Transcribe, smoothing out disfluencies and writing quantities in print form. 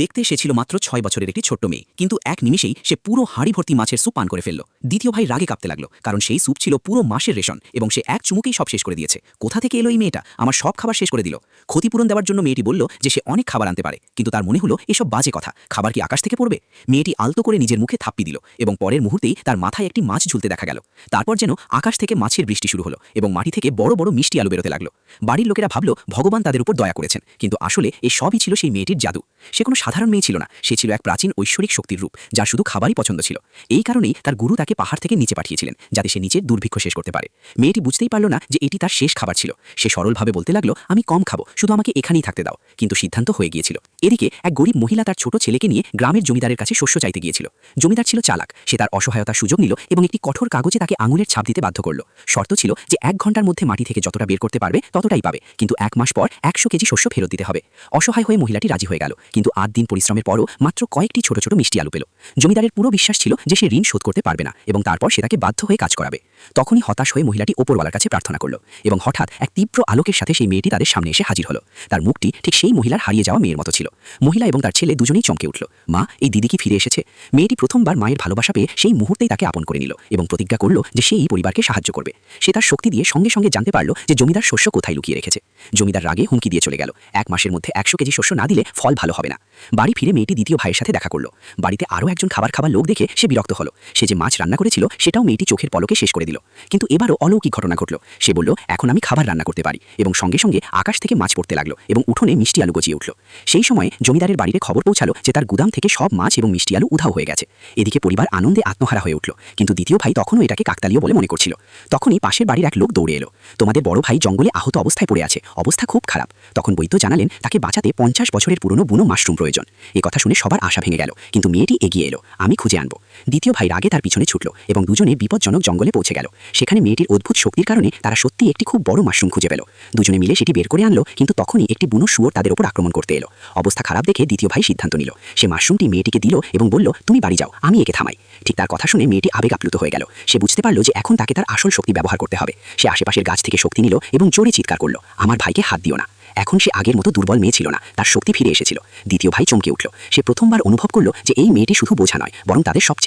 দেখতে সে ছিল মাত্র ৬ বছরের একটি ছোট্ট মেয়ে, কিন্তু এক নিমিষেই সে পুরো হাঁড়ি ভর্তি মাছের স্যুপ পান করে ফেলল। দ্বিতীয় ভাই রাগে কাঁপতে লাগলো, কারণ সেই স্যুপ ছিল পুরো মাসের রেশন এবং সে এক চুমুকেই সব শেষ করে দিয়েছে। কোথা থেকে এলো এই মেয়েটা, আমার সব খাবার শেষ করে দিল। ক্ষতিপূরণ দেওয়ার জন্য মেয়েটি বলল যে সে অনেক খাবার আনতে পারে, কিন্তু তার মনে হলো এসব বাজে কথা, খাবার কি আকাশ থেকে পড়বে? মেয়েটি আলতো করে নিজের মুখে থাপ্পি দিল এবং পরের মুহূর্তেই তার মাথায় একটি মাছ ঝুলতে দেখা গেল। তারপর যেন আকাশ থেকে মাছের বৃষ্টি শুরু হলো এবং মাটি থেকে বড় বড় মিষ্টি আলু বেরোতে লাগলো। বাড়ির লোকেরা ভাবল ভগবান তাদের উপর দয়া করেছেন, কিন্তু আসলে এই সবই ছিল সেই মেয়েটির জাদু। সে কোনো সাধারণ মেয়ে ছিল না, সে ছিল এক প্রাচীন ঐশ্বরিক শক্তির রূপ, যার শুধু খাবারই পছন্দ ছিল। এই কারণেই তার গুরু তাকে পাহাড় থেকে নিচে পাঠিয়েছিলেন, যাতে সে নিচে দুর্ভিক্ষ শেষ করতে পারে। মেয়েটি বুঝতেই পারল না যে এটি তার শেষ খাবার ছিল। সে সরলভাবে বলতে লাগলো, আমি কম খাবো, শুধু আমাকে এখানেই থাকতে দাও। কিন্তু সিদ্ধান্ত হয়ে গিয়েছিল। এদিকে এক গরিব মহিলা তার ছোট ছেলেকে নিয়ে গ্রামের জমিদারের কাছে শস্য চাইতে গিয়েছিল। জমিদার ছিল চালাক, সে তার অসহায়তার সুযোগ নিল এবং একটি কঠোর কাগজে তাকে আঙুলের ছাপ দিতে বাধ্য করল। শর্ত ছিল যে 1 ঘন্টার মধ্যে মাটি থেকে যতটা বের করতে পারবে ততটাই পাবে, কিন্তু 1 মাস পর 100 কেজি শস্য ফেরত দিতে হবে। অসহায় হয়ে মহিলাটি রাজি হয়ে গেল, কিন্তু 8 দিন পরিশ্রমের পরও মাত্র কয়েকটি ছোট ছোট মিষ্টি আলু পেল। জমিদারের পুরো বিশ্বাস ছিল যে সে ঋণ শোধ করতে পারবে না এবং তারপর সে তাকে বাধ্য হয়ে কাজ করাবে। তখনই হতাশ হয়ে মহিলাটি ওপরওয়ালার কাছে প্রার্থনা করল এবং হঠাৎ এক তীব্র আলোকের সাথে সেই মেয়েটি তাদের সামনে এসে হাজির হলো। তার মুখটি ঠিক সেই মহিলার হারিয়ে যাওয়া মেয়ের মতো ছিল। মহিলা এবং তার ছেলে দুজনেই চমকে উঠল। মা, এই দিদি কি ফিরে এসেছে? মেয়েটি প্রথমবার মায়ের ভালোবাসা পেয়ে সেই মুহূর্তেই তাকে আপন করে নিল এবং প্রতিজ্ঞা করল যে সে এই পরিবারকে সাহায্য করবে। সে তার শক্তি দিয়ে সঙ্গে সঙ্গে জানতে পারল যে জমিদার শস্য কোথায় লুকিয়ে রেখেছে। জমিদার রাগে হুমকি দিয়ে চলে গেল, 1 মাসের মধ্যে 100 কেজি শস্য না দিলে ফল ভালো হবে না। বাড়ি ফিরে মেয়েটি দ্বিতীয় ভাইয়ের সাথে দেখা করল। বাড়িতে আরও একজন খাবার লোক দেখে সে বিরক্ত হলো। সে যে মাছ রান্না করেছিল সেটাও মেয়েটি চোখের পলকে শেষ করে দিল। কিন্তু এবারও অলৌকিক ঘটনা ঘটল। সে বলল, এখন আমি খাবার রান্না করতে পারি, এবং সঙ্গে সঙ্গে আকাশ থেকে মাছ পড়তে লাগলো এবং উঠোনে মিষ্টি আলু গজিয়ে উঠল। সেই সময় জমিদারের বাড়িতে খবর পৌঁছালো যে তার গুদাম থেকে সব মাছ এবং মিষ্টি আলু উধাও হয়ে গেছে। এদিকে পরিবার আনন্দে আত্মহারা হয়ে উঠল, কিন্তু দ্বিতীয় ভাই তখনও এটাকে কাকতালীয় বলে মনে করছিল। তখনই পাশের বাড়ির এক লোক দৌড়ে এলো। তোমাদের বড় ভাই জঙ্গলে আহত অবস্থায় পড়ে আছে, অবস্থা খুব খারাপ। তখন বৈদ্য জানালেন তাকে বাঁচাতে 50 বছরের পুরনো বুনো মাশরুম প্রয়োজন। এ কথা শুনে সবার আশা ভেঙে গেল, কিন্তু মেয়েটি এগিয়ে এলো, আমি খুঁজে আনবো। দ্বিতীয় ভাই রাগে তার পিছনে ছুটল এবং দুজনে বিপজ্জনক জঙ্গলে পৌঁছে গেল। সেখানে মেয়েটির অদ্ভুত শক্তির কারণে তারা সত্যি একটি খুব বড় মাশরুম খুঁজে পেল। দুজনে মিলে সেটি বের করে আনলো, কিন্তু তখনই একটি বুনো শুয়োর তাদের উপর আক্রমণ করতে এলো। অবস্থা খারাপ দেখে দ্বিতীয় ভাই সিদ্ধান্ত নিল, সে মাশরুমটি মেয়েটিকে দিল এবং বলল, তুমি বাড়ি যাও, আমি একে থামাই। ঠিক তার কথা শুনে মেয়েটি আবেগ আপ্লুত হয়ে গেল। সে বুঝতে পারল যে এখন তাকে তার আসল শক্তি ব্যবহার করতে হবে। সে আশেপাশের গাছ থেকে শক্তি নিল এবং জোরে চিৎকার করল, আমার ভাইকে হাত দিও না। এখন সে আগের মতো দুর্বল মেয়ে ছিল না, তার শক্তি ফিরে এসেছিল। দ্বিতীয় ভাই চমকে উঠল। সে প্রথমবার অনুভব করল যে এই মেয়েটি শুধু বোঝা নয়, বরং তাদের সবচেয়ে